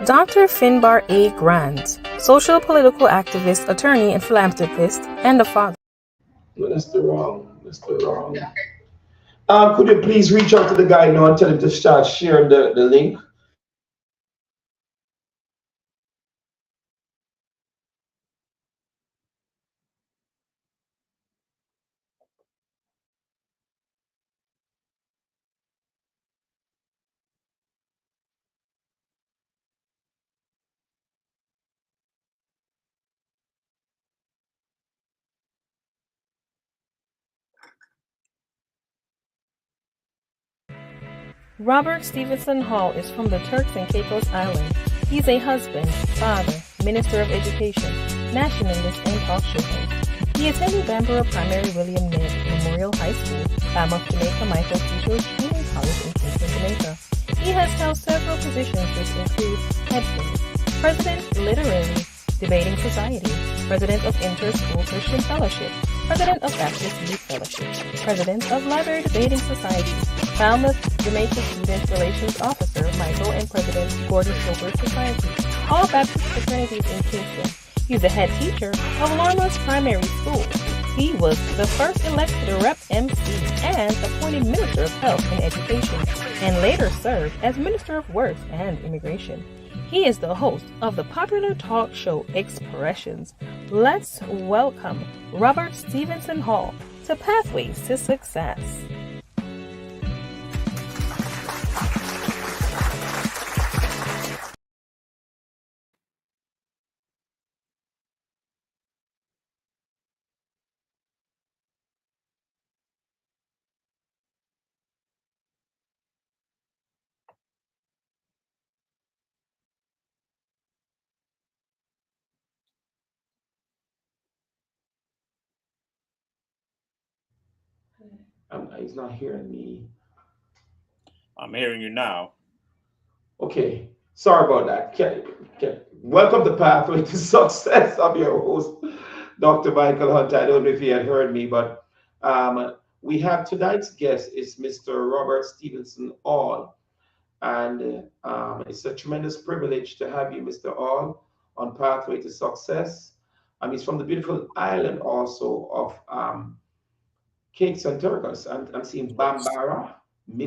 Dr. Finbar A. Grant, social political activist, attorney, and philanthropist, and a father. Mr. Wrong, Mr. Wrong. Could you please reach out to the guy now and tell him to start sharing the link? Robert Stevenson Hall is from the Turks and Caicos Islands. He's a husband, father, minister of education, nationalist, and talk show host. He attended Bambara Primary William Knibb Memorial High School, Falmouth, Jamaica Michael Features Junior College in Kingston, Jamaica. He has held several positions which include head coach, president, literary debating society, president of Inter-School Christian Fellowship, president of Baptist Youth Fellowship, president of Library Debating Society, Falmouth, Jamaica Student Relations Officer, Michael and President Gordon Silver Society, all Baptist fraternities in Kingston. He's a head teacher of Lorma's Primary School. He was the first elected Rep MC and appointed Minister of Health and Education, and later served as Minister of Works and Immigration. He is the host of the popular talk show Expressions. Let's welcome Robert Stevenson Hall to Pathways to Success. He's not hearing me. I'm hearing you now. Okay, sorry about that. Welcome to Pathway to Success. I'm your host, Dr. Michael Hunt. I don't know if you had heard me, but we have tonight's guest is Mr. Robert Stevenson Hall. And it's a tremendous privilege to have you, Mr. Hall, on Pathway to Success. He's from the beautiful island also of Cakes and Turks. I'm seeing Bambara,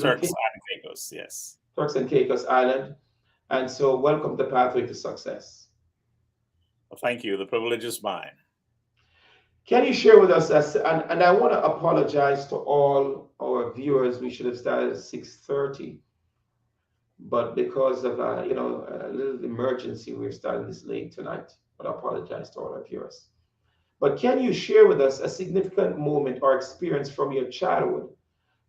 Turks and Caicos, yes. Turks and Caicos Island. And so welcome to Pathway to Success. Well, thank you. The privilege is mine. Can you share with us, and I want to apologize to all our viewers. We should have started at 6:30, but because of a little emergency, we're starting this late tonight. But I apologize to all our viewers. But can you share with us a significant moment or experience from your childhood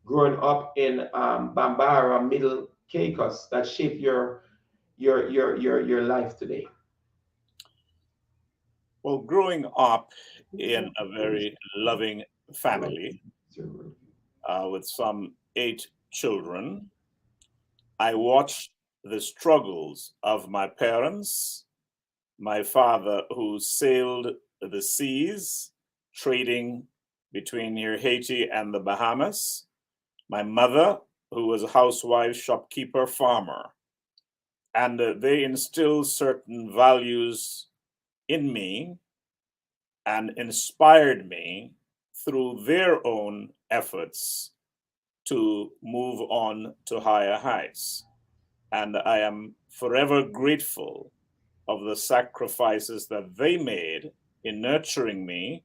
growing up in Bambara, Middle Caicos, that shaped your life today? Well, growing up in a very loving family with some 8 children, I watched the struggles of my parents, my father who sailed the seas, trading between near Haiti and the Bahamas, my mother who was a housewife, shopkeeper, farmer. And they instilled certain values in me and inspired me through their own efforts to move on to higher heights. And I am forever grateful of the sacrifices that they made in nurturing me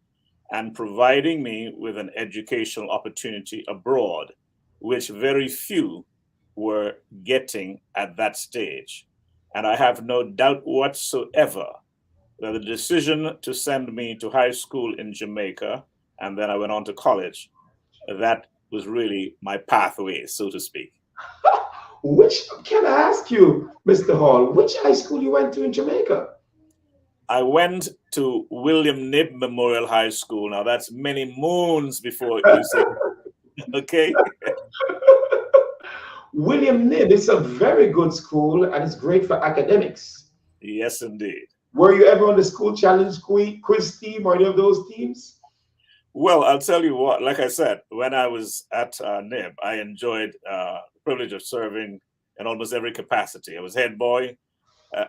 and providing me with an educational opportunity abroad, which very few were getting at that stage. And I have no doubt whatsoever that the decision to send me to high school in Jamaica, and then I went on to college, that was really my pathway, so to speak. Can I ask you, Mr. Hall, which high school you went to in Jamaica? I went to William Knibb Memorial High School. Now that's many moons before you say, okay? William Knibb is a very good school and it's great for academics. Yes, indeed. Were you ever on the school challenge quiz team or any of those teams? Well, I'll tell you what, like I said, when I was at Knibb, I enjoyed the privilege of serving in almost every capacity. I was head boy,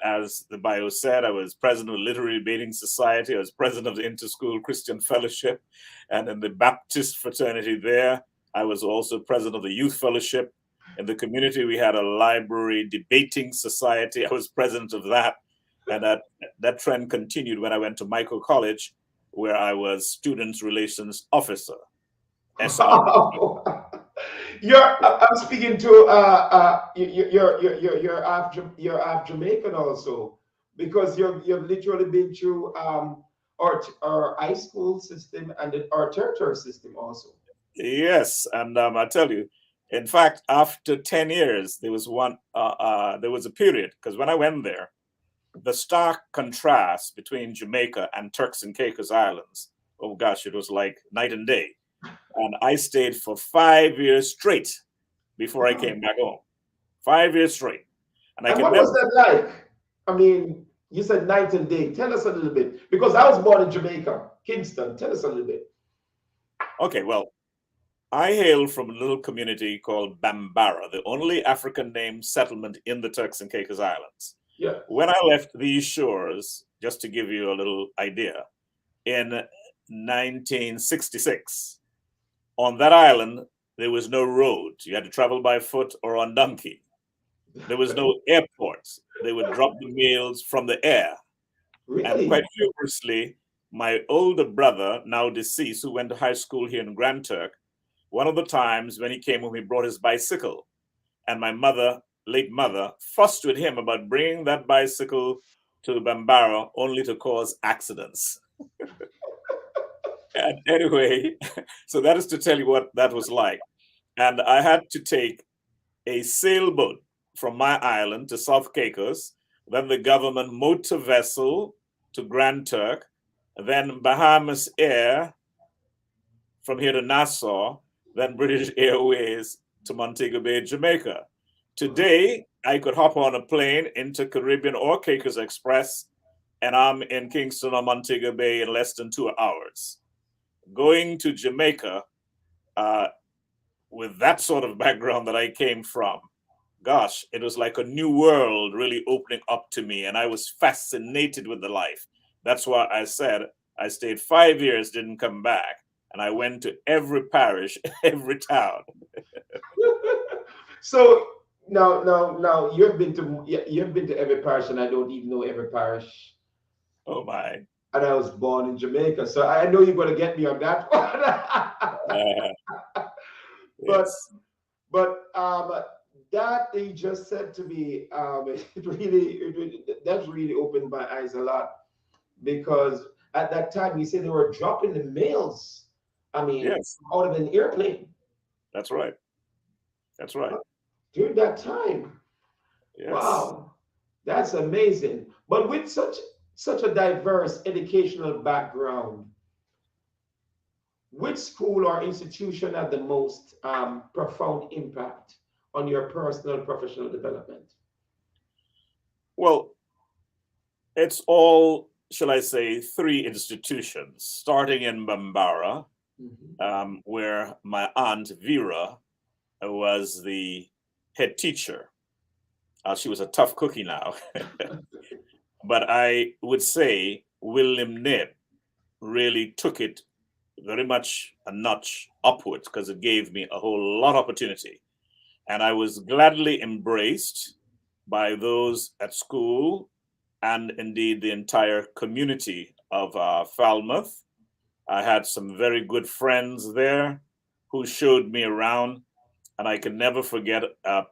As the bio said, I was president of the Literary Debating Society. I was president of the Interschool Christian Fellowship. And in the Baptist fraternity there, I was also president of the Youth Fellowship. In the community, we had a library debating society. I was president of that. And that trend continued when I went to Michael College, where I was Students Relations Officer. SR. I'm speaking to you're half Jamaican also, because you've literally been through our high school system and our tertiary system also. Yes, and I tell you, in fact, after 10 years, there was a period, because when I went there, the stark contrast between Jamaica and Turks and Caicos Islands, oh gosh, it was like night and day. And I stayed for 5 years straight before I came back home. 5 years straight. And what was that like? I mean, you said night and day. Tell us a little bit. Because I was born in Jamaica, Kingston. Tell us a little bit. Okay, well, I hail from a little community called Bambara, the only African named settlement in the Turks and Caicos Islands. Yeah. When I left these shores, just to give you a little idea, in 1966, on that island, there was no road. You had to travel by foot or on donkey. There was no airports. They would drop the mails from the air. Really? And quite humorously, my older brother, now deceased, who went to high school here in Grand Turk, one of the times when he came home, he brought his bicycle. And my mother, late mother, fussed with him about bringing that bicycle to Bambara only to cause accidents. And anyway, so that is to tell you what that was like. And I had to take a sailboat from my island to South Caicos, then the government motor vessel to Grand Turk, then Bahamas Air from here to Nassau, then British Airways to Montego Bay, Jamaica. Today, I could hop on a plane into Caribbean or Caicos Express, and I'm in Kingston or Montego Bay in less than 2 hours. Going to Jamaica with that sort of background that I came from, gosh, it was like a new world really opening up to me, and I was fascinated with the life. That's why I said I stayed 5 years, didn't come back, and I went to every parish, every town. So now you've been to every parish, and I don't even know every parish. Oh my! And I was born in Jamaica, so I know you're going to get me on that one. But that they just said to me, that really opened my eyes a lot, because at that time you said they were dropping the mails. I mean, yes, out of an airplane. That's right. That's right. During that time. Yes. Wow, that's amazing. But with such a diverse educational background, which school or institution had the most profound impact on your personal professional development? Well, it's all, shall I say, 3 institutions, starting in Bambara, where my aunt Vera was the head teacher. She was a tough cookie now. But I would say William Knibb really took it very much a notch upwards, because it gave me a whole lot of opportunity. And I was gladly embraced by those at school and indeed the entire community of Falmouth. I had some very good friends there who showed me around. And I can never forget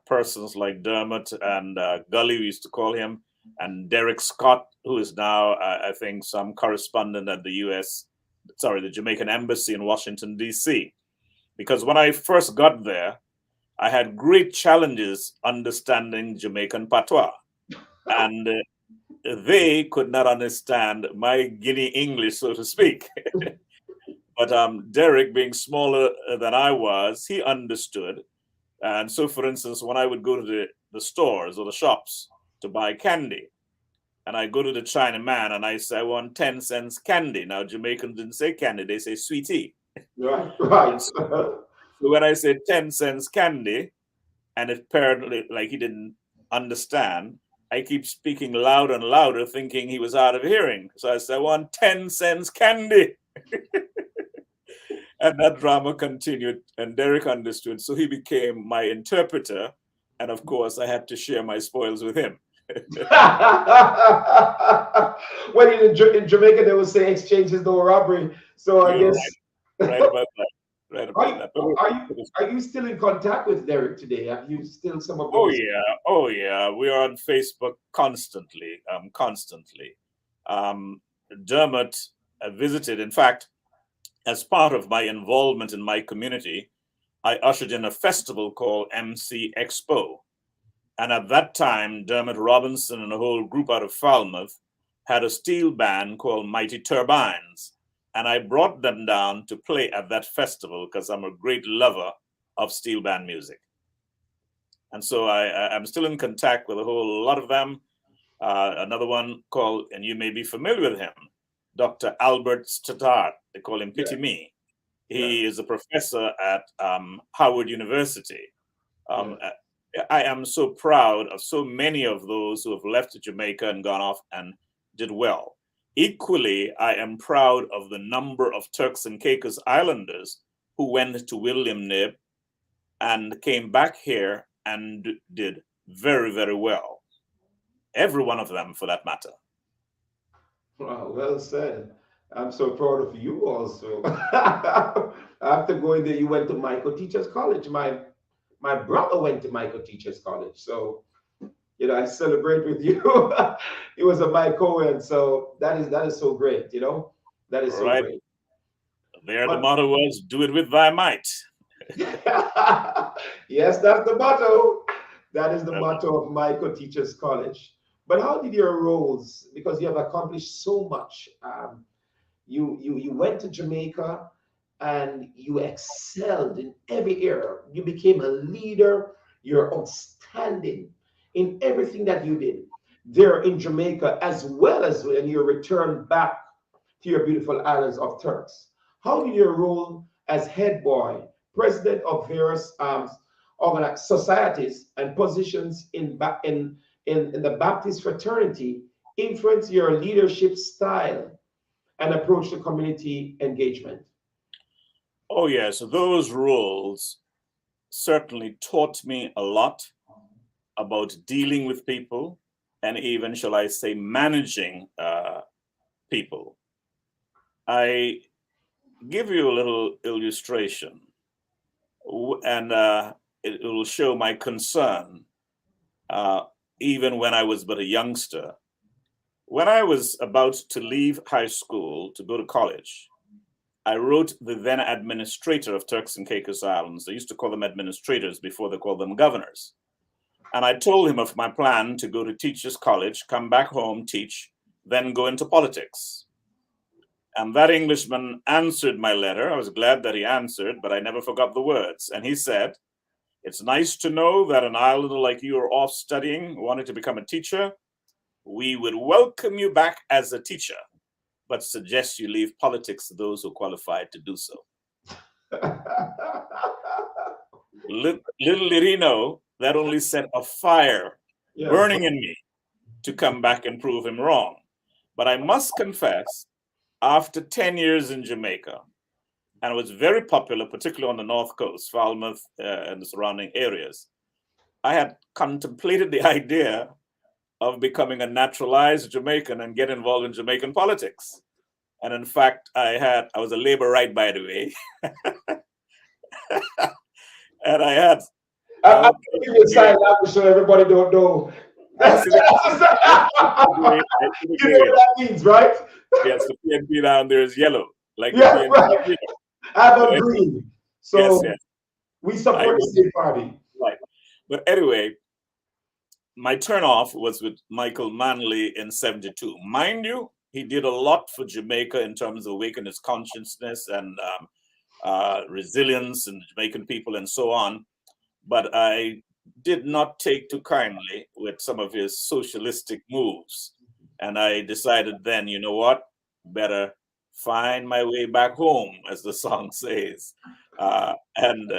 persons like Dermot and Gully, we used to call him, and Derek Scott, who is now, I think, some correspondent at the Jamaican Embassy in Washington, D.C. Because when I first got there, I had great challenges understanding Jamaican patois. And they could not understand my Guinea English, so to speak. But Derek, being smaller than I was, he understood. And so, for instance, when I would go to the stores or the shops to buy candy, and I go to the Chinaman and I say, I want 10 cents candy. Now, Jamaicans didn't say candy, they say sweetie. Right. So when I said 10 cents candy, and apparently like he didn't understand, I keep speaking loud and louder, thinking he was out of hearing. So I said, I want 10 cents candy. And that drama continued, and Derek understood. So he became my interpreter. And of course, I had to share my spoils with him. When in Jamaica, they would say exchange is no robbery. So I You're guess. right about that. Right Are about you, that. are you still in contact with Derek today? Have you still some of Oh those? yeah, oh yeah. We are on Facebook constantly, constantly. Um, Dermot visited. In fact, as part of my involvement in my community, I ushered in a festival called MC Expo. And at that time, Dermot Robinson and a whole group out of Falmouth had a steel band called Mighty Turbines. And I brought them down to play at that festival because I'm a great lover of steel band music. And so I'm still in contact with a whole lot of them. Another one called, and you may be familiar with him, Dr. Albert Stattart. They call him Yeah, Pity Me. yeah, He is a professor at Howard University. yeah. Um, I am so proud of so many of those who have left Jamaica and gone off and did well. Equally, I am proud of the number of Turks and Caicos Islanders who went to William Nib and came back here and did very, very well. Every one of them, for that matter. Wow, well said. I'm so proud of you also. After going there, you went to Michael Teachers College. My brother went to Michael Teachers College. So, I celebrate with you. He was a Mike Cohen. So that is so great, That is so Right great. there, the But motto was "Do it with thy might." yes, that's the motto. That is the That- motto of Michael Teachers College. But how did your roles, because you have accomplished so much, you went to Jamaica and you excelled in every area. You became a leader. You're outstanding in everything that you did there in Jamaica, as well as when you returned back to your beautiful islands of Turks. How did your role as head boy, president of various organized societies and positions in the Baptist fraternity influence your leadership style and approach to community engagement? Oh, yes, those roles certainly taught me a lot about dealing with people and even, shall I say, managing people. I give you a little illustration, and it will show my concern, uh, even when I was but a youngster. When I was about to leave high school to go to college, I wrote the then administrator of Turks and Caicos Islands. They used to call them administrators before they called them governors. And I told him of my plan to go to teachers' college, come back home, teach, then go into politics. And that Englishman answered my letter. I was glad that he answered, but I never forgot the words. And he said, "It's nice to know that an islander like you are off studying, wanting to become a teacher. We would welcome you back as a teacher, but suggest you leave politics to those who are qualified to do so." Little did he know that only set a fire Yeah, burning in me to come back and prove him wrong. But I must confess, after 10 years in Jamaica, and it was very popular, particularly on the North Coast, Falmouth and the surrounding areas, I had contemplated the idea of becoming a naturalized Jamaican and get involved in Jamaican politics. And in fact, I was a labor right, by the way, and I had I'm giving you a sign language so everybody don't know. I see You know what that means, right? Yes, the PNP down there is yellow, like the Yeah, PNP right. here. I'm So on green. yes, So yes, we I support the know. same party. Right. But anyway, my turnoff was with Michael Manley in '72. Mind you, he did a lot for Jamaica in terms of awakening its consciousness and resilience and Jamaican people and so on. But I did not take too kindly with some of his socialistic moves. And I decided then, you know what? Better find my way back home, as the song says. And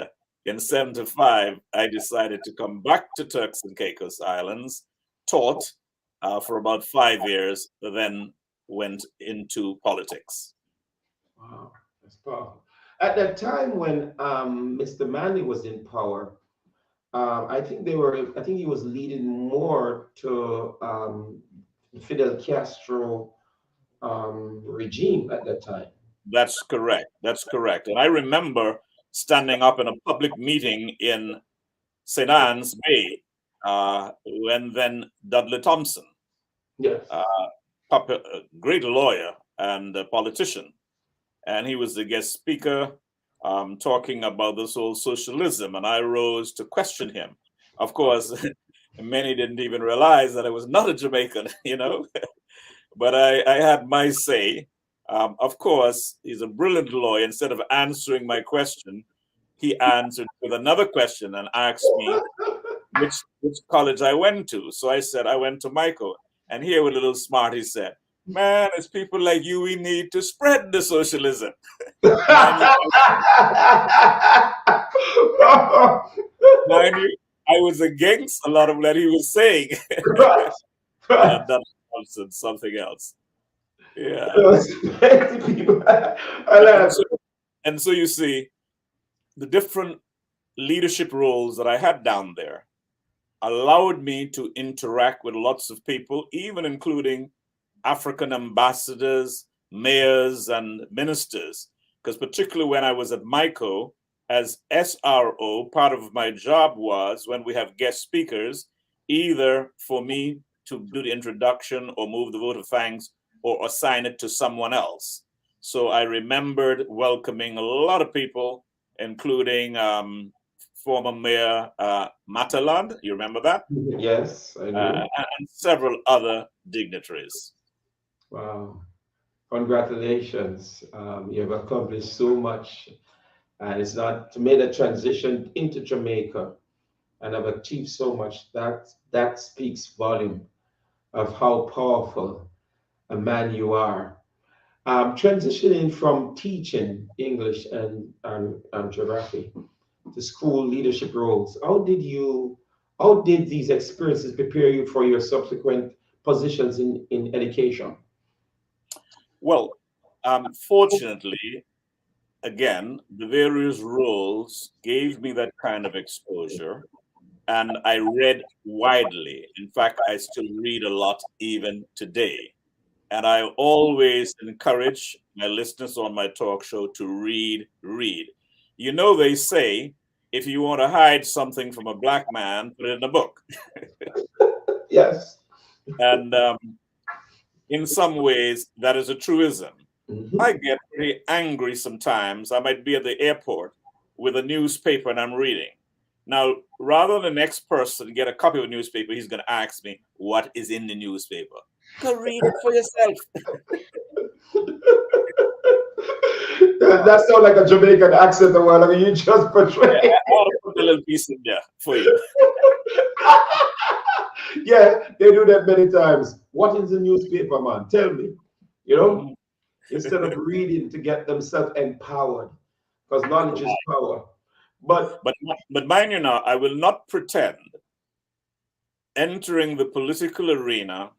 in '75, I decided to come back to Turks and Caicos Islands taught for about 5 years, then went into politics. Wow, that's powerful. At that time when Mr. Manley was in power, I think he was leading more to Fidel Castro regime at that time. That's correct. That's correct. And I remember standing up in a public meeting in St. Anne's Bay when then Dudley Thompson, Yes. a great lawyer and a politician, and he was the guest speaker talking about this whole socialism, and I rose to question him. Of course, many didn't even realize that I was not a Jamaican, but I had my say. Of course, he's a brilliant lawyer. Instead of answering my question, he answered with another question and asked me which college I went to. So I said, I went to Michael. And here, with a little smart, he said, man, it's people like you we need to spread the socialism. Mind you, I was against a lot of what he was saying. And that was something else. Yeah. And so you see, the different leadership roles that I had down there allowed me to interact with lots of people, even including African ambassadors, mayors, and ministers. Because particularly when I was at MICO as SRO, part of my job was, when we have guest speakers, either for me to do the introduction or move the vote of thanks or assign it to someone else. So I remembered welcoming a lot of people, including former Mayor Mataland. You remember that? Yes, I do. And several other dignitaries. Wow. Congratulations. You have accomplished so much, and it's not made a transition into Jamaica and have achieved so much. That speaks volume of how powerful a man you are. Transitioning from teaching English and geography to school leadership roles, how did these experiences prepare you for your subsequent positions in education? Well, fortunately, again, the various roles gave me that kind of exposure, and I read widely. In fact, I still read a lot even today. And I always encourage my listeners on my talk show to read. They say, if you want to hide something from a black man, put it in a book. Yes. And in some ways, that is a truism. Mm-hmm. I get pretty angry sometimes. I might be at the airport with a newspaper and I'm reading. Now, rather than the next person get a copy of a newspaper, he's going to ask me, what is in the newspaper? Go read it for yourself. That sounds like a Jamaican accent a while ago. You just portray. Yeah, I ought to put a little piece in there for you. Yeah, they do that many times. What is the newspaper, man? Tell me. Instead of reading to get themselves empowered, because knowledge is power. But mind you now, I will not pretend entering the political arena,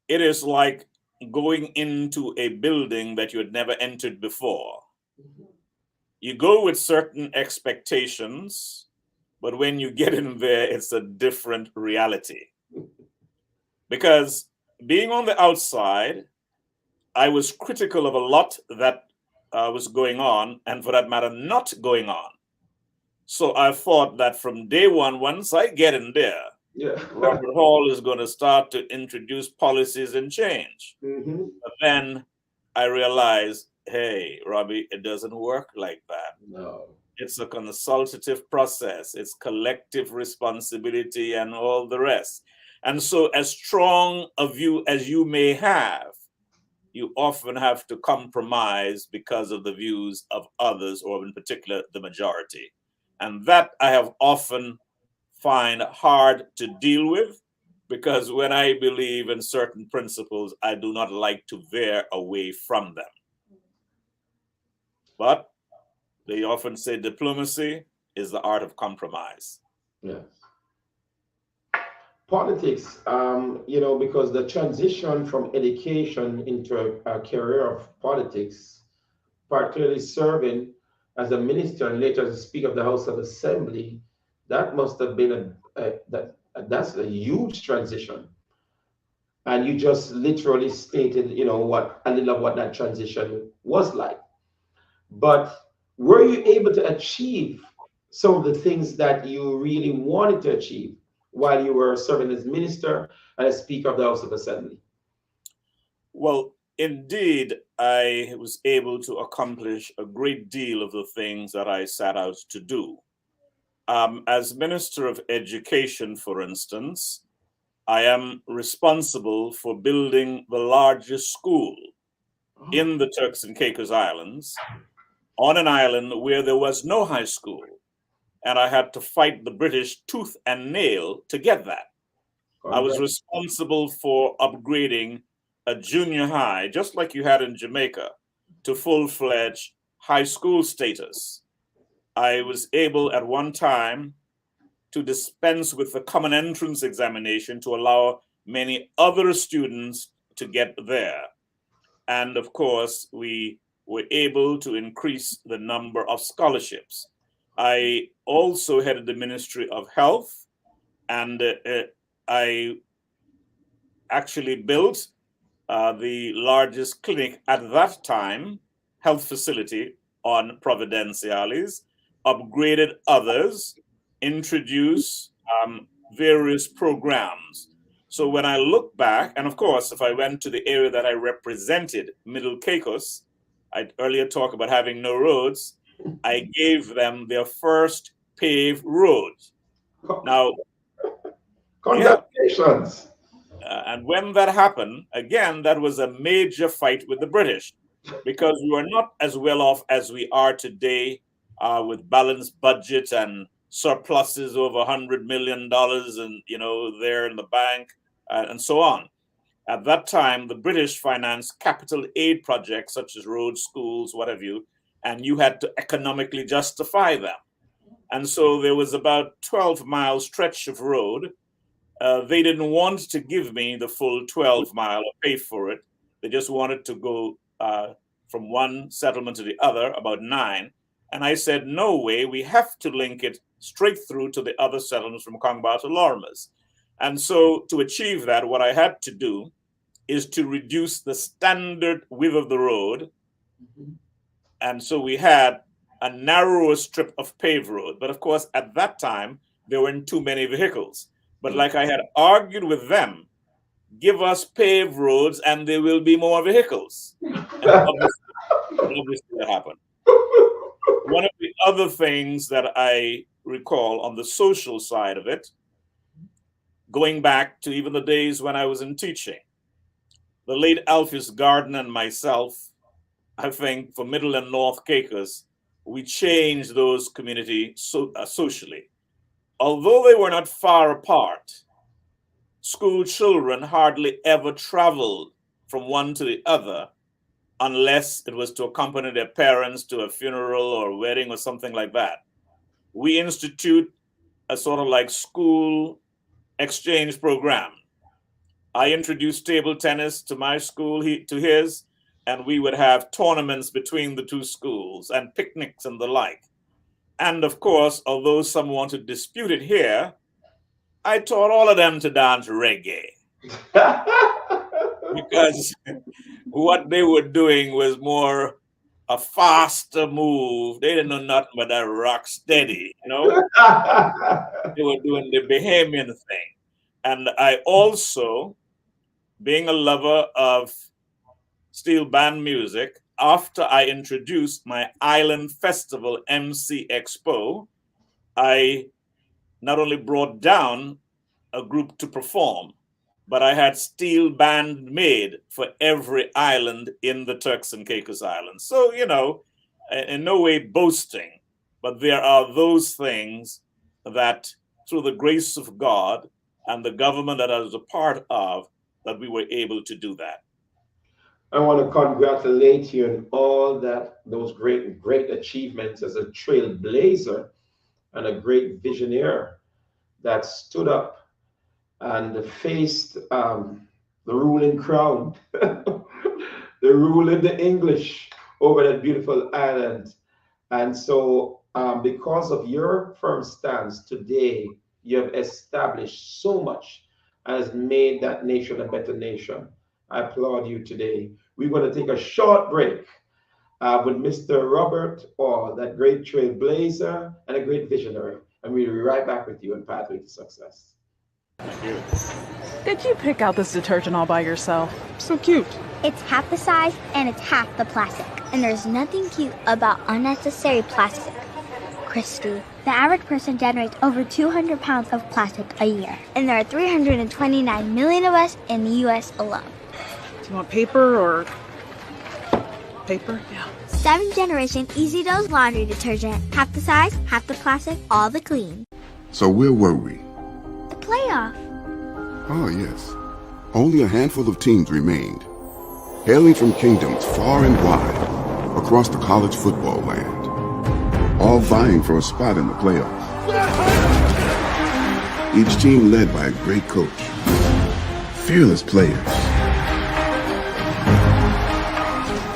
it is like going into a building that you had never entered before. You go with certain expectations, but when you get in there, it's a different reality. Because being on the outside, I was critical of a lot that was going on, and for that matter, not going on. So I thought that from day one, once I get in there, Robert Hall is going to start to introduce policies and change. Mm-hmm. But then I realized, hey, Robbie, it doesn't work like that. No. It's a consultative process. It's collective responsibility and all the rest. And so as strong a view as you may have, you often have to compromise because of the views of others, or in particular, the majority. And that I have often find hard to deal with, because when I believe in certain principles, I do not like to veer away from them. But they often say diplomacy is the art of compromise. Yes. politics, because the transition from education into a career of politics, particularly serving as a minister and later as a Speaker of the House of Assembly, that must have been that's a huge transition. And you just literally stated, what a little of what that transition was like. But were you able to achieve some of the things that you really wanted to achieve while you were serving as minister and as Speaker of the House of Assembly? Well, indeed, I was able to accomplish a great deal of the things that I set out to do. As Minister of Education, for instance, I am responsible for building the largest school in the Turks and Caicos Islands on an island where there was no high school. And I had to fight the British tooth and nail to get that. I was responsible for upgrading a junior high, just like you had in Jamaica, to full-fledged high school status. I was able at one time to dispense with the common entrance examination to allow many other students to get there. And of course, we were able to increase the number of scholarships. I also headed the Ministry of Health, and I actually built the largest clinic at that time, health facility on Providenciales, upgraded others, introduced various programs. So when I look back, and of course, if I went to the area that I represented, Middle Caicos, I earlier talked about having no roads. I gave them their first paved road. Now, congratulations. Yeah, and when that happened, again, that was a major fight with the British because we were not as well off as we are today with balanced budgets and surpluses over $100 million and, there in the bank and so on. At that time, the British financed capital aid projects such as roads, schools, what have you, and you had to economically justify them. And so there was about 12-mile stretch of road. They didn't want to give me the full 12-mile or pay for it. They just wanted to go from one settlement to the other, about 9. And I said, no way, we have to link it straight through to the other settlements from Kongba to Lormas. And so to achieve that, what I had to do is to reduce the standard width of the road. And so we had a narrower strip of paved road. But of course, at that time, there weren't too many vehicles. But like I had argued with them, give us paved roads and there will be more vehicles. And obviously that happened. One of the other things that I recall on the social side of it, going back to even the days when I was in teaching, the late Alpheus Garden and myself, I think for Middle and North Caicos, we changed those communities socially. Although they were not far apart, school children hardly ever traveled from one to the other unless it was to accompany their parents to a funeral or a wedding or something like that. We institute a sort of like school exchange program. I introduced table tennis to my school, to his, and we would have tournaments between the two schools and picnics and the like. And of course, although some want to dispute it here, I taught all of them to dance reggae. Because what they were doing was more a faster move. They didn't know nothing but that rock steady, They were doing the Bahamian thing. And I also, being a lover of steel band music, after I introduced my Island Festival MC Expo, I not only brought down a group to perform, but I had steel band made for every island in the Turks and Caicos Islands. So, in no way boasting, but there are those things that through the grace of God and the government that I was a part of, that we were able to do that. I want to congratulate you on all those great achievements as a trailblazer and a great visionary that stood up and faced the ruling crown, the ruling the English over that beautiful island. And so, because of your firm stance today, you have established so much and has made that nation a better nation. I applaud you today. We're going to take a short break with Mr. Robert Orr, that great trailblazer and a great visionary. And we'll be right back with you on Pathway to Success. Thank you. Did you pick out this detergent all by yourself? So cute. It's half the size and it's half the plastic. And there's nothing cute about unnecessary plastic. Christy, the average person generates over 200 pounds of plastic a year. And there are 329 million of us in the US alone. Do you want paper or paper? Yeah. 7th generation Easy Dose laundry detergent. Half the size, half the plastic, all the clean. So where were we? The playoff. Oh, yes. Only a handful of teams remained, hailing from kingdoms far and wide across the college football land, all vying for a spot in the playoffs. Each team led by a great coach, fearless players,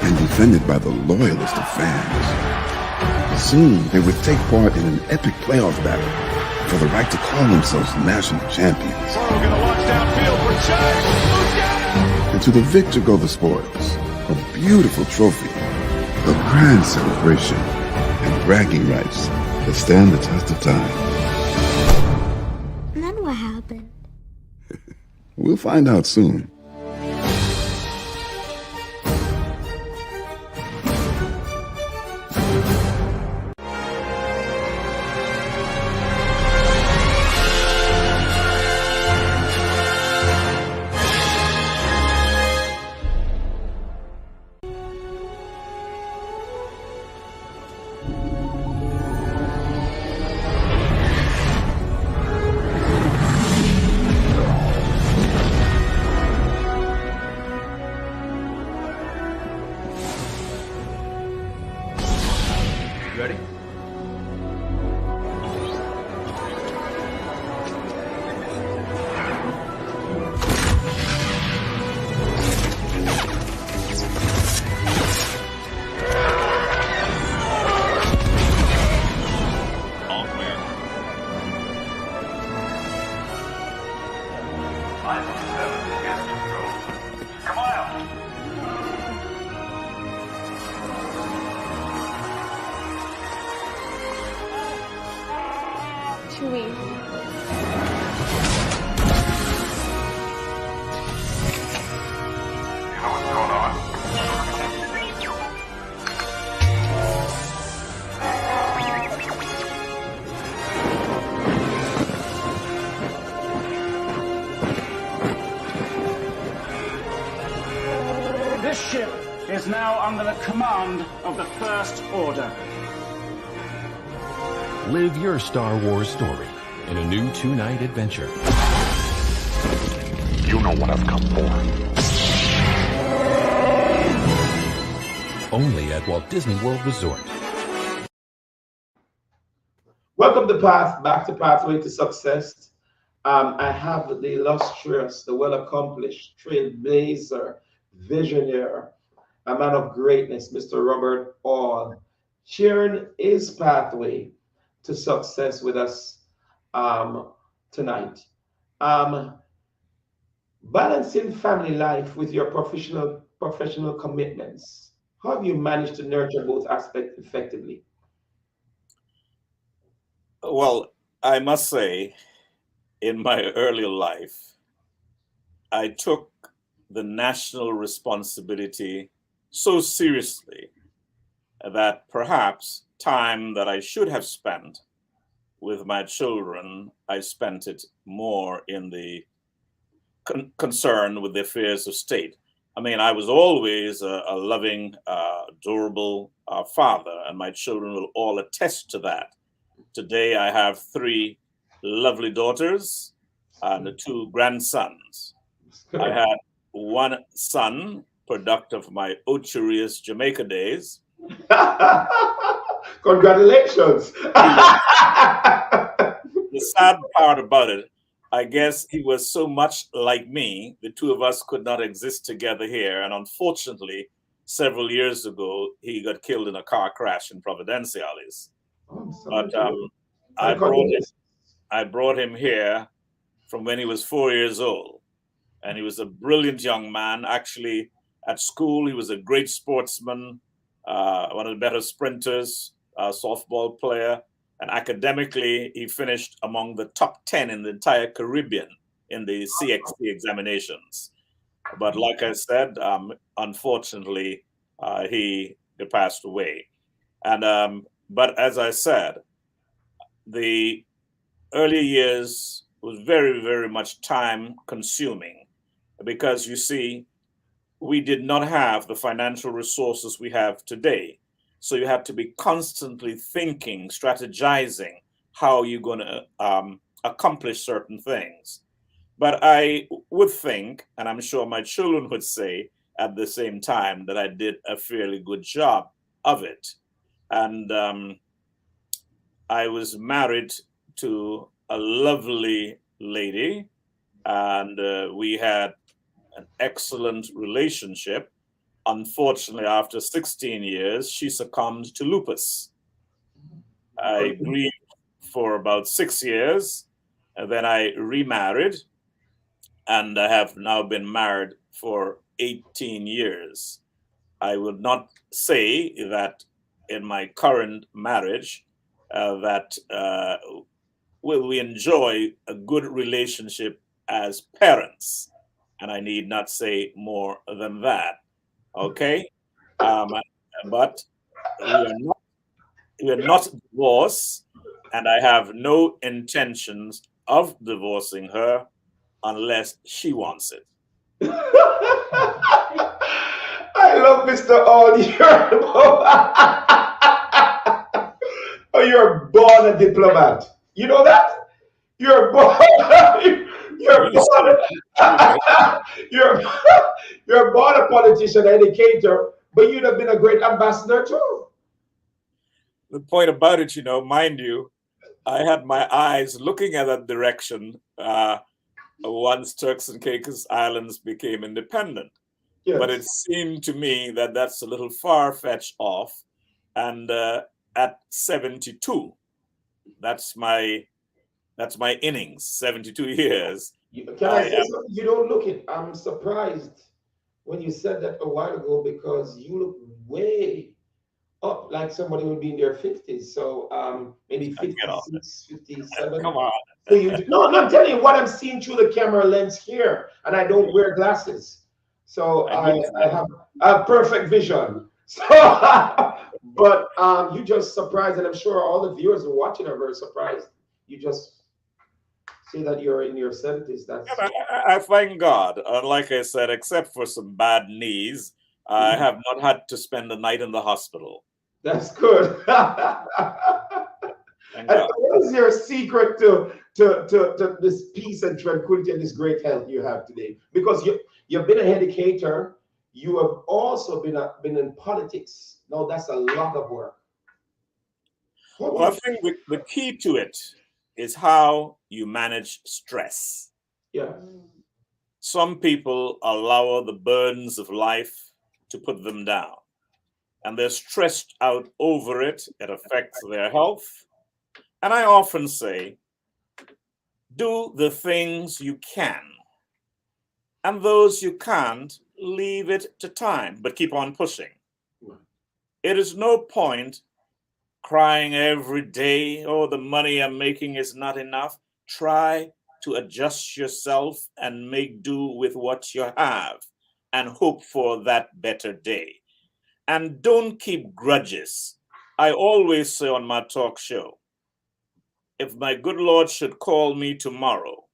and defended by the loyalest of fans. Soon, they would take part in an epic playoff battle for the right to call themselves national champions. And to the victor go the spoils, a beautiful trophy, a grand celebration, and bragging rights that stand the test of time. And then what happened? We'll find out soon. Ready? All clear. 517, gas control. Come on. This ship is now under the command of the First Order. Live your Star Wars story in a new 2-night adventure. You know what I've come for. Only at Walt Disney World Resort. Welcome back to Pathway to Success. I have the illustrious, the well-accomplished trailblazer, visionary, a man of greatness, Mr. Robert Orr, sharing his pathway to success with us tonight. Balancing family life with your professional commitments. How have you managed to nurture both aspects effectively? Well, I must say, in my early life, I took the national responsibility so seriously that perhaps time that I should have spent with my children, I spent it more in the concern with the affairs of state. I mean, I was always a loving, adorable father, and my children will all attest to that. Today, I have 3 lovely daughters and 2 grandsons. I had 1 son, product of my Ocherious Jamaica days. Congratulations. The sad part about it, I guess he was so much like me, the two of us could not exist together here. And unfortunately, several years ago, he got killed in a car crash in Providenciales. Oh, I'm sorry But to hear. I My brought him, condolences. I brought him here from when he was 4 years old. And he was a brilliant young man. Actually, at school, he was a great sportsman, one of the better sprinters, softball player. And academically, he finished among the top 10 in the entire Caribbean in the CXP examinations. But like I said, unfortunately, he passed away. And but as I said, the early years was very, very much time consuming because you see, we did not have the financial resources we have today. So you have to be constantly thinking, strategizing how you're going to accomplish certain things. But I would think, and I'm sure my children would say at the same time, that I did a fairly good job of it. And I was married to a lovely lady, and we had an excellent relationship. Unfortunately, after 16 years, she succumbed to lupus. I grieved for about 6 years, and then I remarried, and I have now been married for 18 years. I would not say that in my current marriage that will we enjoy a good relationship as parents, and I need not say more than that. Okay, but we are not divorced, and I have no intentions of divorcing her unless she wants it. I love Mr. All. You're born a diplomat. You know that? You're born. You're born. You're you're born a politician, educator, but you'd have been a great ambassador too. The point about it, mind you, I had my eyes looking at that direction once Turks and Caicos Islands became independent. Yes. But it seemed to me that that's a little far-fetched off. And at 72, that's my innings, 72 years. Can I say something? You don't look it. I'm surprised when you said that a while ago because you look way up like somebody would be in their 50s. So maybe 56, 57. Come on. So no, I'm telling you what I'm seeing through the camera lens here, and I don't wear glasses. So I have perfect vision. So, but you just surprised, and I'm sure all the viewers who are watching are very surprised. You just say that you're in your 70s. That's I thank God. Like I said, except for some bad knees, I have not had to spend the night in the hospital. That's good. And what is your secret to this peace and tranquility and this great health you have today? Because you've been an educator, you have also been in politics. Now that's a lot of work. Well, I think the key to it is how you manage stress. Yeah. Some people allow the burdens of life to put them down, and they're stressed out over it. It affects their health. And I often say, do the things you can, and those you can't, leave it to time, but keep on pushing. It is no point crying every day, oh, the money I'm making is not enough. Try to adjust yourself and make do with what you have and hope for that better day. And don't keep grudges. I always say on my talk show, if my good Lord should call me tomorrow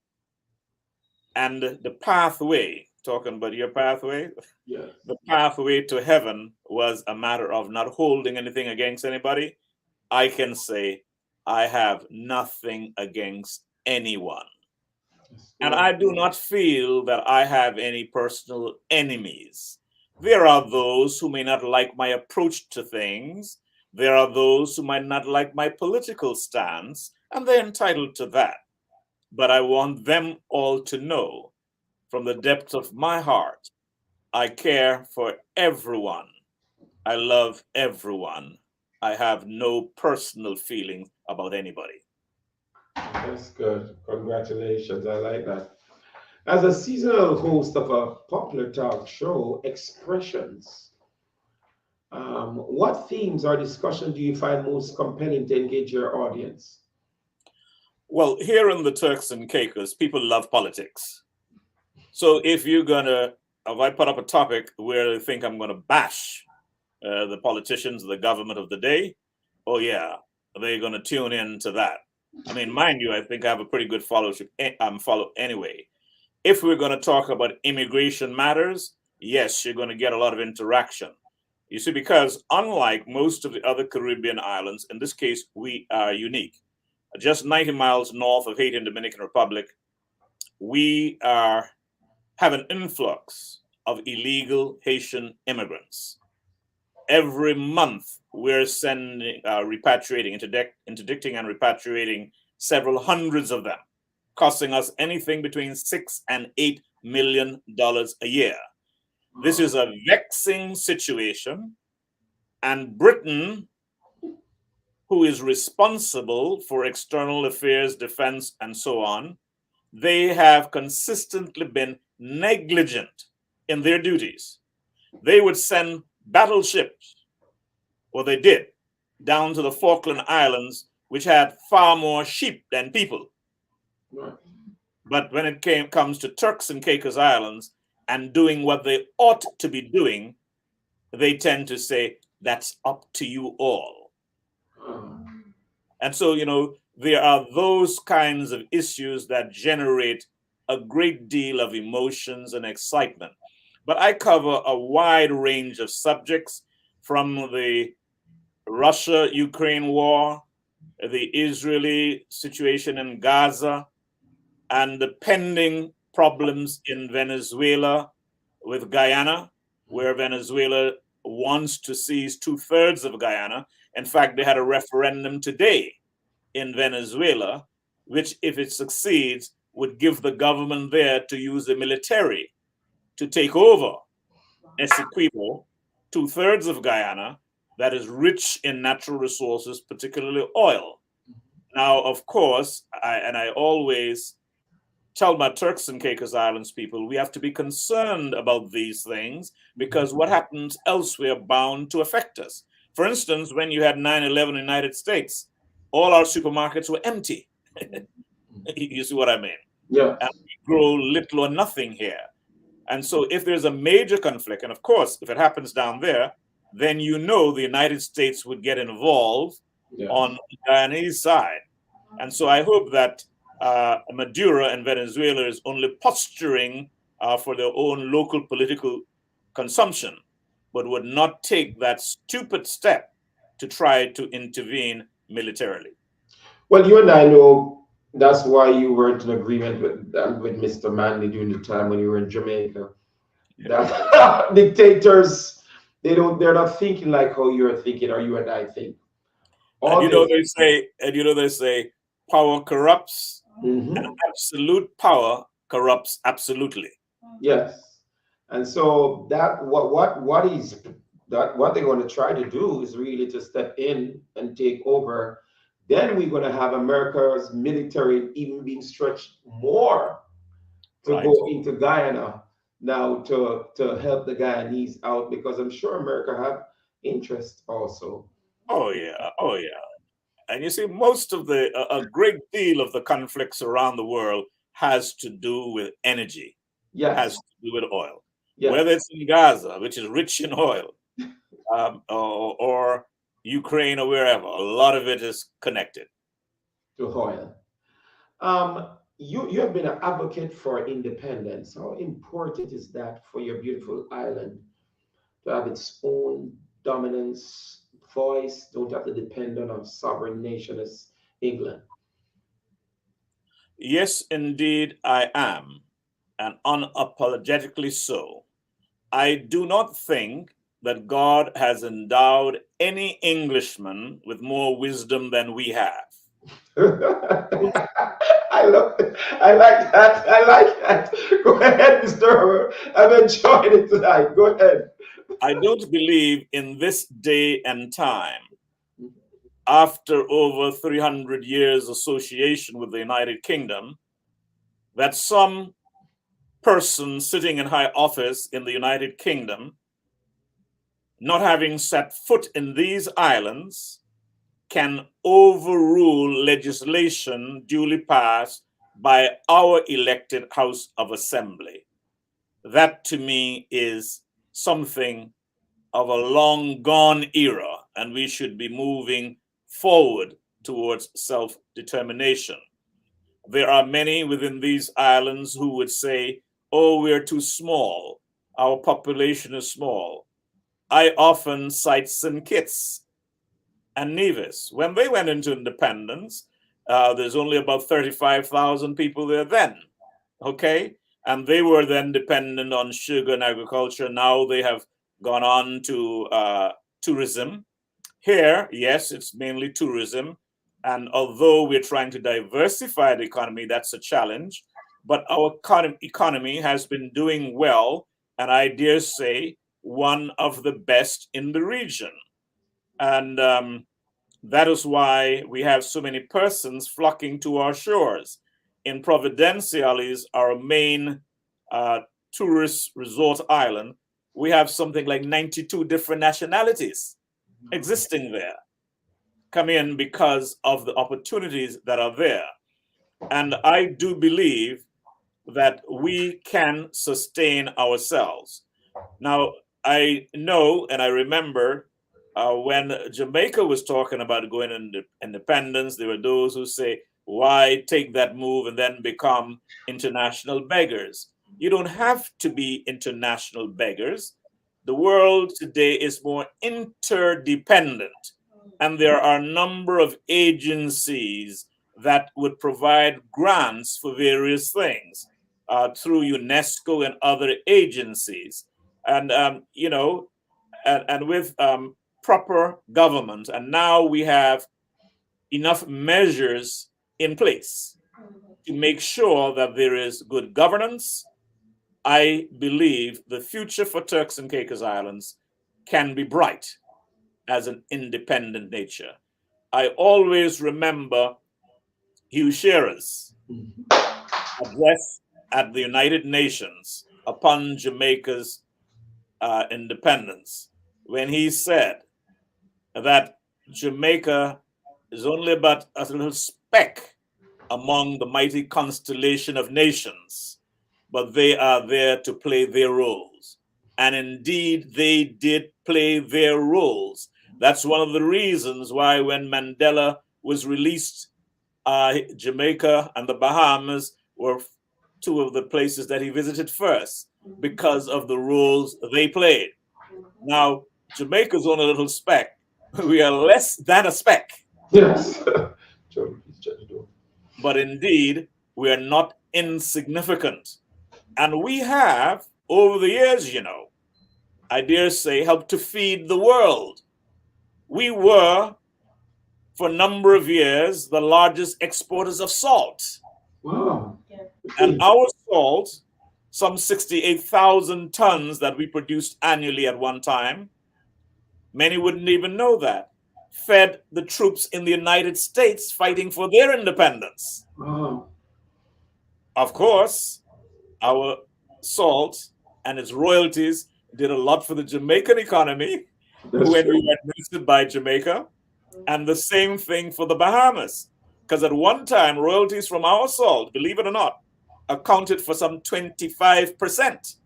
and the pathway, talking about your pathway, yes. The pathway to heaven was a matter of not holding anything against anybody, I can say I have nothing against anyone. And I do not feel that I have any personal enemies. There are those who may not like my approach to things. There are those who might not like my political stance, and they're entitled to that. but I want them all to know from the depths of my heart, I care for everyone. I love everyone. I have no personal feelings about anybody. That's good. Congratulations. I like that. As a seasonal host of a popular talk show, Expressions, what themes or discussion do you find most compelling to engage your audience? Well, here in the Turks and Caicos, people love politics. So if I put up a topic where they think I'm going to bash the politicians, the government of the day, oh yeah, they're going to tune in to that. I mean, mind you, I think I have a pretty good follow anyway. If we're going to talk about immigration matters, yes, you're going to get a lot of interaction. You see, because unlike most of the other Caribbean islands, in this case, we are unique. Just 90 miles north of Haiti and Dominican Republic, we have an influx of illegal Haitian immigrants. Every month, we're sending, interdicting and repatriating several hundreds of them, costing us anything between $6 and $8 million a year. This is a vexing situation, and Britain, who is responsible for external affairs, defense, and so on, they have consistently been negligent in their duties. They would send battleships, or they did, down to the Falkland Islands, which had far more sheep than people. Right. But when it comes to Turks and Caicos Islands and doing what they ought to be doing, they tend to say, that's up to you all. And so, there are those kinds of issues that generate a great deal of emotions and excitement. But I cover a wide range of subjects, from the Russia-Ukraine war, the Israeli situation in Gaza, and the pending problems in Venezuela with Guyana, where Venezuela wants to seize 2/3 of Guyana. In fact, they had a referendum today in Venezuela, which, if it succeeds, would give the government there to use the military to take over Essequibo, 2/3 of Guyana, that is rich in natural resources, particularly oil. Now, of course, I always tell my Turks and Caicos Islands people, we have to be concerned about these things, because what happens elsewhere bound to affect us. For instance, when you had 9/11 in the United States, all our supermarkets were empty. You see what I mean? Yeah. And we grow little or nothing here. And so if there's a major conflict, and of course, if it happens down there, then the United States would get involved on the Guyanese side. And so I hope that Maduro and Venezuela is only posturing for their own local political consumption, but would not take that stupid step to try to intervene militarily. Well, you and I know that's why you weren't in agreement with Mr. Manley during the time when you were in Jamaica. That dictators, they're not thinking like how you're thinking or you and I think. They say power corrupts, and absolute power corrupts absolutely. Yes. And so what they're going to try to do is really to step in and take over. Then we're going to have America's military even being stretched more to go into Guyana now to help the Guyanese out, because I'm sure America have interest also. Oh yeah. And you see, a great deal of the conflicts around the world has to do with energy. Yes. Has to do with oil. Yes. Whether it's in Gaza, which is rich in oil, or Ukraine or wherever, a lot of it is connected to oil. You have been an advocate for independence. How important is that for your beautiful island to have its own dominance, voice, don't have to depend on a sovereign nation as England? Yes, indeed, I am, and unapologetically so. I do not think that God has endowed any Englishman with more wisdom than we have. I love it. I like that. I like that. Go ahead, Mr. Herbert. I'm enjoying it tonight. Go ahead. I don't believe in this day and time, after over 300 years association with the United Kingdom, that some person sitting in high office in the United Kingdom, not having set foot in these islands, can overrule legislation duly passed by our elected House of Assembly. That to me is something of a long gone era, and we should be moving forward towards self-determination. There are many within these islands who would say, oh, we're too small, our population is small. I often cite St. Kitts and Nevis. When they went into independence, there's only about 35,000 people there then, okay? And they were then dependent on sugar and agriculture. Now they have gone on to tourism. Here, yes, it's mainly tourism. And although we're trying to diversify the economy, that's a challenge. But our economy has been doing well, and I dare say one of the best in the region. And that is why we have so many persons flocking to our shores. In Providenciales, our main tourist resort island, we have something like 92 different nationalities existing there, come in because of the opportunities that are there. And I do believe that we can sustain ourselves. Now, I know and I remember when Jamaica was talking about going into independence, there were those who say, why take that move and then become international beggars? You don't have to be international beggars. The world today is more interdependent, and there are a number of agencies that would provide grants for various things through UNESCO and other agencies. And, and with proper government. And now we have enough measures in place to make sure that there is good governance. I believe the future for Turks and Caicos Islands can be bright as an independent nature. I always remember Hugh Shearer's address at the United Nations upon Jamaica's independence, when he said that Jamaica is only but a little speck among the mighty constellation of nations, but they are there to play their roles. And indeed, they did play their roles. That's one of the reasons why when Mandela was released, Jamaica and the Bahamas were two of the places that he visited first because of the roles they played. Now, Jamaica's on a little speck. We are less than a speck. Yes. But indeed, we are not insignificant. And we have, over the years, I dare say, helped to feed the world. We were, for a number of years, the largest exporters of salt. Wow. And our salt, some 68,000 tons that we produced annually at one time, many wouldn't even know that, fed the troops in the United States fighting for their independence. Wow. Of course, our salt and its royalties did a lot for the Jamaican economy when we were administered by Jamaica, and the same thing for the Bahamas. Because at one time, royalties from our salt, believe it or not, accounted for some 25%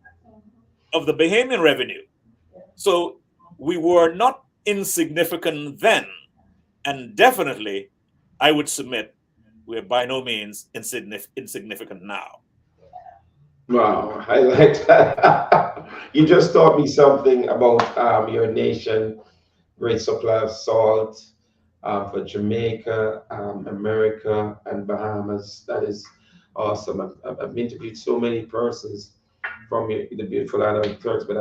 of the Bahamian revenue. So we were not insignificant then, and definitely, I would submit, we're by no means insignificant now. Wow, I like that. You just taught me something about your nation, great supply of salt for Jamaica, America, and Bahamas. That is awesome. I've interviewed so many persons from the beautiful island of Turks, but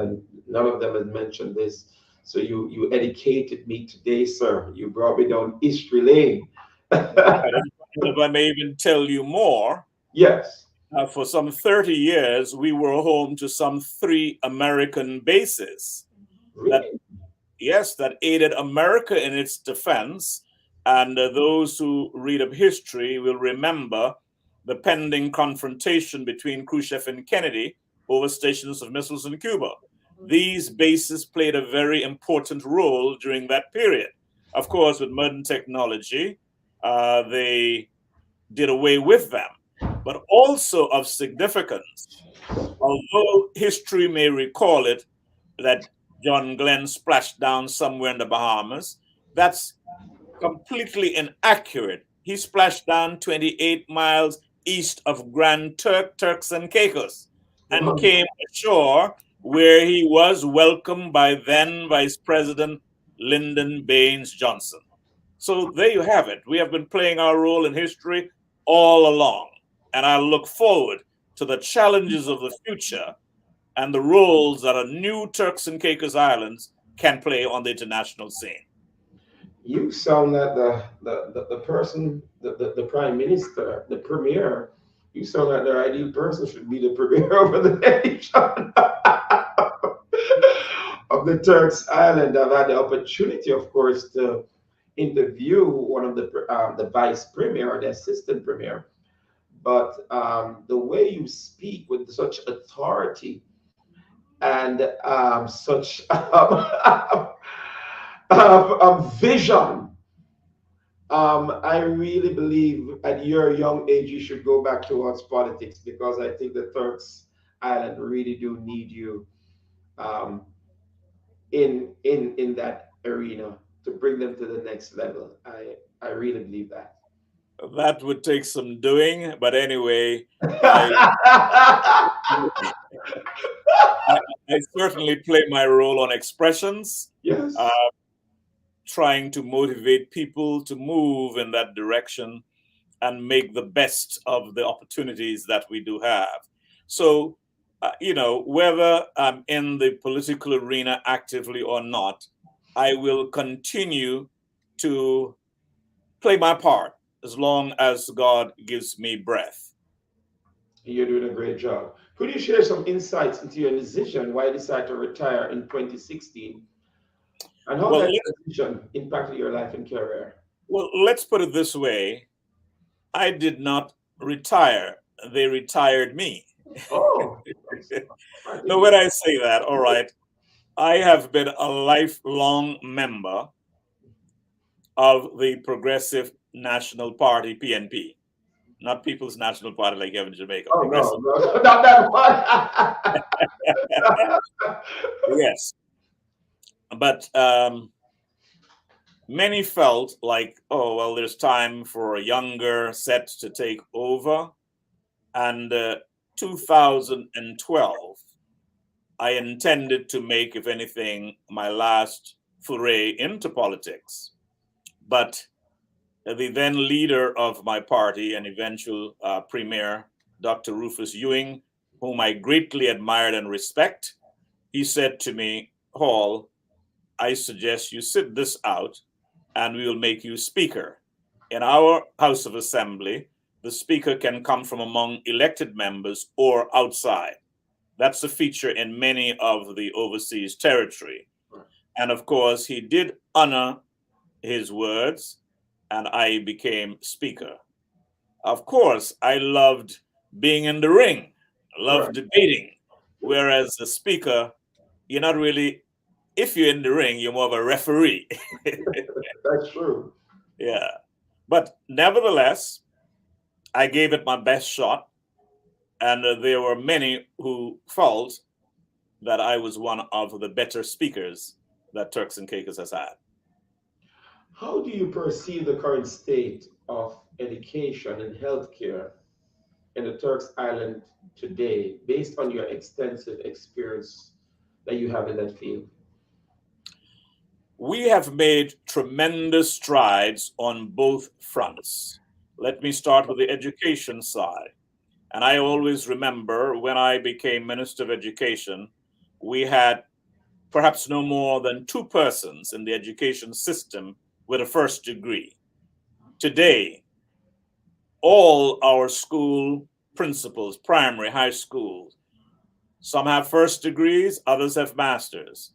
none of them has mentioned this. So you educated me today, sir. You brought me down history lane. And if I may even tell you more, Yes. for some 30 years, we were home to some 3 American bases that, Really? yes, that aided America in its defense. And those who read of history will remember the pending confrontation between Khrushchev and Kennedy over stations of missiles in Cuba. These bases played a very important role during that period. Of course, with modern technology, they did away with them. But also of significance, although history may recall it that John Glenn splashed down somewhere in the Bahamas, that's completely inaccurate. He splashed down 28 miles east of Grand Turks and Caicos, and came ashore where he was welcomed by then Vice President Lyndon Baines Johnson. So there you have it. We have been playing our role in history all along, and I look forward to the challenges of the future and the roles that a new Turks and Caicos Islands can play on the international scene. You sound like the person, the prime minister, the premier. You sound like the ideal person should be the premier over the nation of the Turks Island. I've had the opportunity, of course, to interview one of the vice premier or the assistant premier. But the way you speak with such authority and such vision. I really believe at your young age you should go back towards politics, because I think the Turks Island really do need you um, in that arena to bring them to the next level. I really believe that. That would take some doing, but anyway, I, I certainly play my role on expressions. Yes. Trying to motivate people to move in that direction and make the best of the opportunities that we do have. So, whether I'm in the political arena actively or not, I will continue to play my part as long as God gives me breath. You're doing a great job. Could you share some insights into your decision why you decided to retire in 2016? And how that decision impacted your life and career? Well, let's put it this way. I did not retire. They retired me. Oh. No, when I say that, all right, I have been a lifelong member of the Progressive National Party, PNP. Not People's National Party like you have in Jamaica. Oh, no, not that one. Yes. But many felt like, oh, well, there's time for a younger set to take over. And 2012, I intended to make, if anything, my last foray into politics. But the then leader of my party and eventual premier, Dr. Rufus Ewing, whom I greatly admired and respect, he said to me, Hall, I suggest you sit this out and we will make you speaker. In our House of Assembly, the speaker can come from among elected members or outside. That's a feature in many of the overseas territory. And of course, he did honor his words, and I became speaker. Of course, I loved being in the ring, loved debating, whereas the speaker, you're not really, if you're in the ring, you're more of a referee. That's true. Yeah. But nevertheless, I gave it my best shot. And there were many who felt that I was one of the better speakers that Turks and Caicos has had. How do you perceive the current state of education and healthcare in the Turks Island today, based on your extensive experience that you have in that field? We have made tremendous strides on both fronts. Let me start with the education side. And I always remember when I became Minister of Education, we had perhaps no more than 2 persons in the education system with a first degree. Today, all our school principals, primary, high schools. Some have first degrees, others have masters.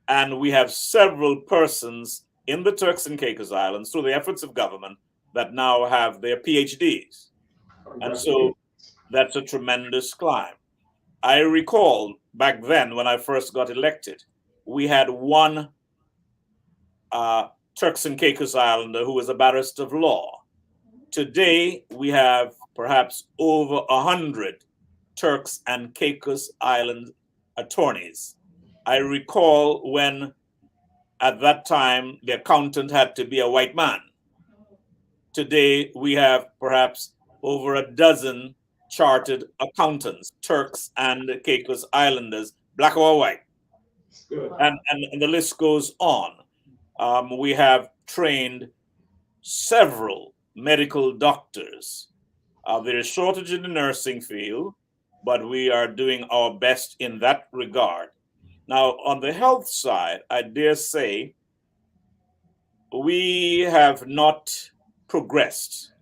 And we have several persons in the Turks and Caicos Islands, through the efforts of government, that now have their PhDs. And so that's a tremendous climb. I recall back then when I first got elected, we had one Turks and Caicos Islander who was a barrister of law. Today, we have perhaps over 100 Turks and Caicos Island attorneys. I recall when, at that time, the accountant had to be a white man. Today, we have perhaps over a dozen chartered accountants, Turks and Caicos Islanders, black or white. And the list goes on. We have trained several medical doctors. There is shortage in the nursing field, but we are doing our best in that regard. Now, on the health side, I dare say we have not progressed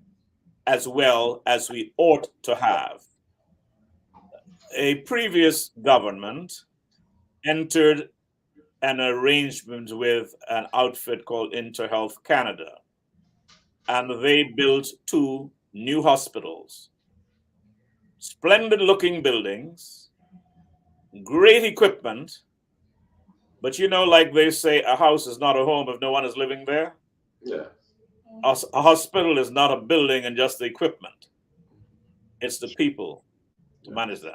as well as we ought to have. A previous government entered an arrangement with an outfit called InterHealth Canada, and they built 2 new hospitals. Splendid looking buildings, great equipment, but you know, like they say, a house is not a home if no one is living there. Yeah. A hospital is not a building and just the equipment. It's the people to manage them.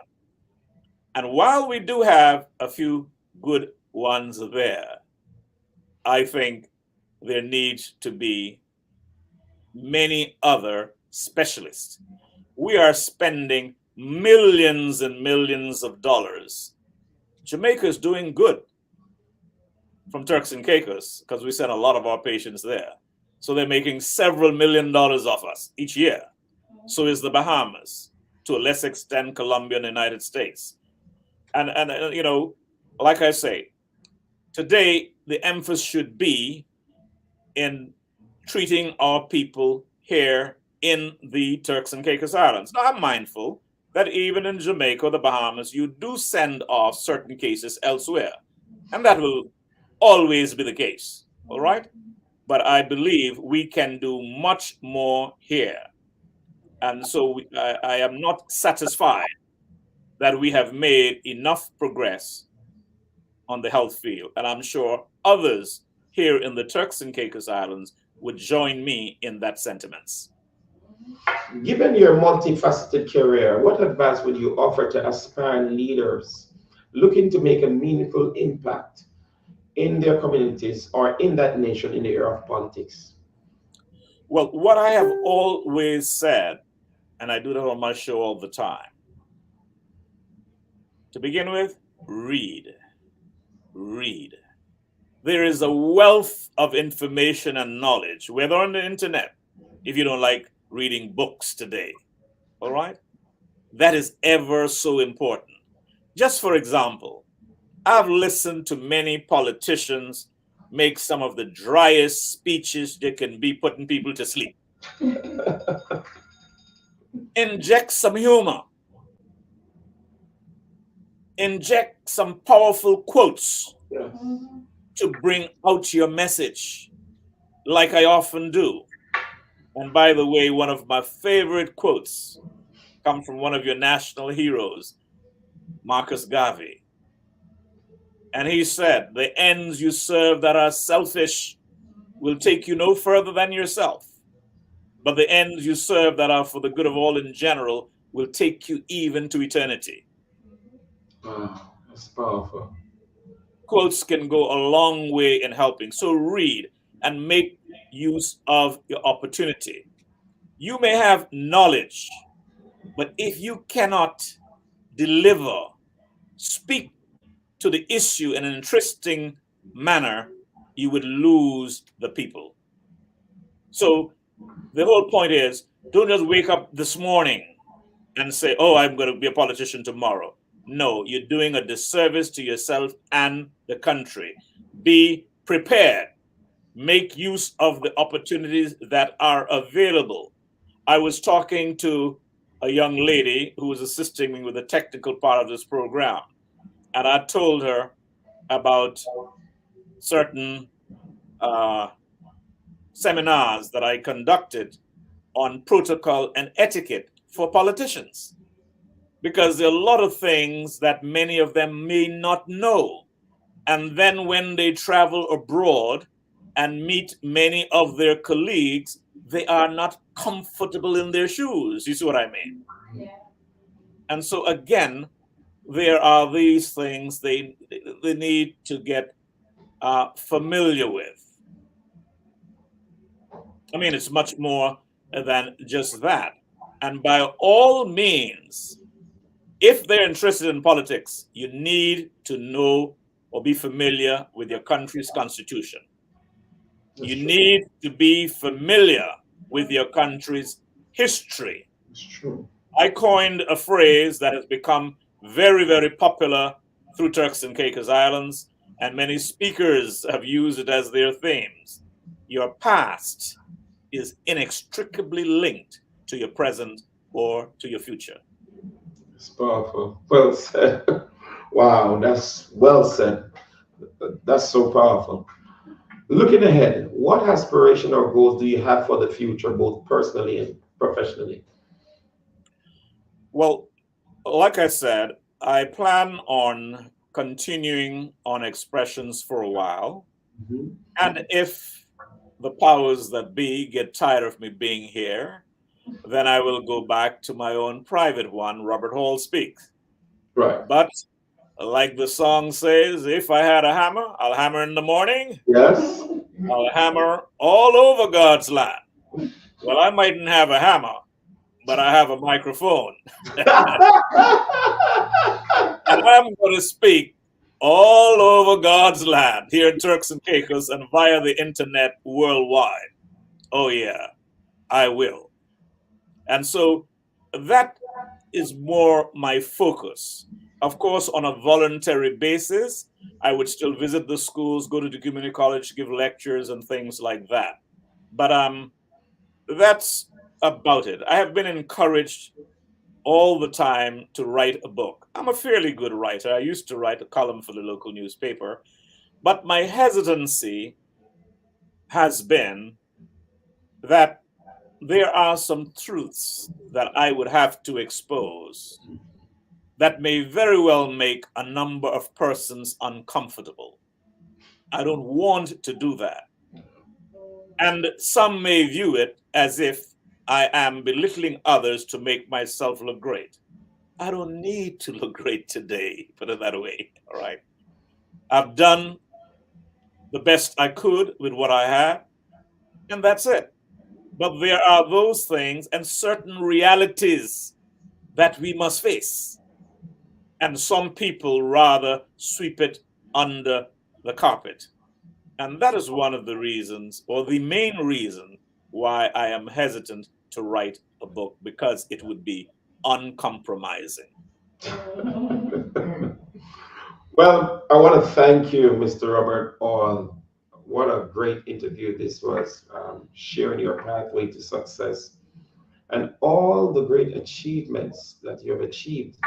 And while we do have a few good ones there, I think there needs to be many other specialists. We are spending millions and millions of dollars. Jamaica is doing good from Turks and Caicos because we send a lot of our patients there. So they're making several $1 million off us each year. So is the Bahamas, to a less extent Colombia and the United States. And you know, like I say, today the emphasis should be in treating our people here in the Turks and Caicos Islands. Now, I'm mindful that even in Jamaica or the Bahamas, you do send off certain cases elsewhere. And that will always be the case, all right? But I believe we can do much more here. And so I am not satisfied that we have made enough progress on the health field. And I'm sure others here in the Turks and Caicos Islands would join me in that sentiments. Given your multifaceted career, what advice would you offer to aspiring leaders looking to make a meaningful impact in their communities or in that nation in the era of politics? Well, what I have always said, and I do that on my show all the time, to begin with, read. Read. There is a wealth of information and knowledge, whether on the internet, if you don't like reading books today, all right? That is ever so important. Just for example, I've listened to many politicians make some of the driest speeches they can be, putting people to sleep. Inject some humor. Inject some powerful quotes to bring out your message, like I often do. And by the way, one of my favorite quotes comes from one of your national heroes, Marcus Garvey. And he said, "The ends you serve that are selfish will take you no further than yourself. But the ends you serve that are for the good of all in general will take you even to eternity." Wow, that's powerful. Quotes can go a long way in helping. So read and make use of your opportunity. You may have knowledge, but if you cannot deliver, speak to the issue in an interesting manner, you would lose the people. So the whole point is, don't just wake up this morning and say, "Oh, I'm going to be a politician tomorrow." No, you're doing a disservice to yourself and the country. Be prepared. Make use of the opportunities that are available. I was talking to a young lady who was assisting me with the technical part of this program, and I told her about certain uh, seminars that I conducted on protocol and etiquette for politicians, because there are a lot of things that many of them may not know. And then when they travel abroad and meet many of their colleagues, they are not comfortable in their shoes. You see what I mean? And so again, there are these things they need to get familiar with. I mean, it's much more than just that. And by all means, if they're interested in politics, you need to know or be familiar with your country's constitution. You need to be familiar with your country's history. It's true. I coined a phrase that has become very, very popular through Turks and Caicos Islands, and many speakers have used it as their themes. Your past is inextricably linked to your present or to your future. It's powerful. Well said. Wow, that's well said. That's so powerful. Looking ahead, what aspiration or goals do you have for the future, both personally and professionally? Well, like I said, I plan on continuing on expressions for a while. Mhm. And if the powers that be get tired of me being here, then I will go back to my own private one, Robert Hall Speaks. Right. But like the song says, if I had a hammer, I'll hammer in the morning, Yes. I'll hammer all over God's land. Well, I mightn't have a hammer, but I have a microphone. And I'm going to speak all over God's land here in Turks and Caicos and via the internet worldwide. Oh, yeah, I will. And so that is more my focus. Of course, on a voluntary basis, I would still visit the schools, go to the community college, give lectures and things like that. But that's about it. I have been encouraged all the time to write a book. I'm a fairly good writer. I used to write a column for the local newspaper, but my hesitancy has been that there are some truths that I would have to expose that may very well make a number of persons uncomfortable. I don't want to do that. And some may view it as if I am belittling others to make myself look great. I don't need to look great today, put it that way. All right. I've done the best I could with what I had, and that's it. But there are those things and certain realities that we must face. And some people rather sweep it under the carpet. And that is one of the reasons, or the main reason, why I am hesitant to write a book, because it would be uncompromising. Well, I want to thank you, Mr. Robert All. What a great interview this was, sharing your pathway to success and all the great achievements that you have achieved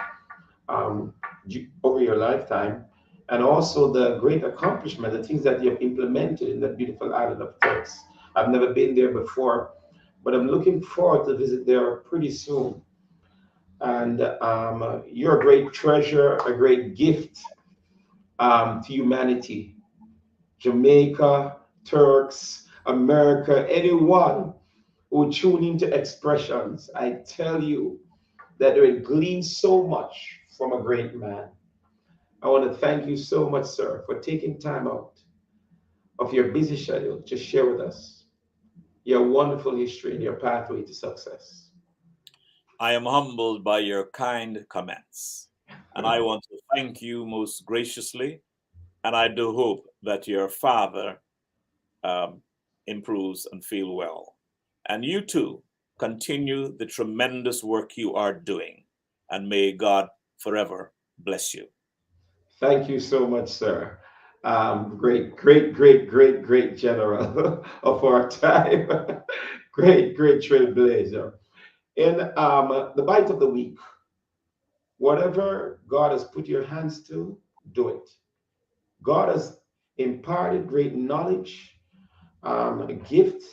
over your lifetime, and also the great accomplishment, the things that you have implemented in that beautiful island of Turks. I've never been there before, but I'm looking forward to visit there pretty soon. And you're a great treasure, a great gift to humanity. Jamaica, Turks, America, anyone who tune into expressions, I tell you that they glean so much from a great man. I want to thank you so much, sir, for taking time out of your busy schedule to share with us your wonderful history and your pathway to success. I am humbled by your kind comments, and I want to thank you most graciously. And I do hope that your father um, improves and feel well. And you too, continue the tremendous work you are doing, and may God forever bless you. Thank you so much, sir. Great, great, great, great, great general of our time. Great, great trailblazer. In the bite of the week, whatever God has put your hands to, do it. God has imparted great knowledge, a gift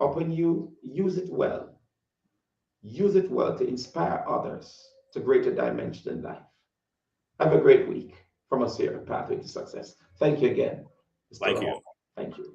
upon you. Use it well. Use it well to inspire others to greater dimension in life. Have a great week from us here at Pathway to Success. Thank you again, Mr. Thank you. Hall. Thank you.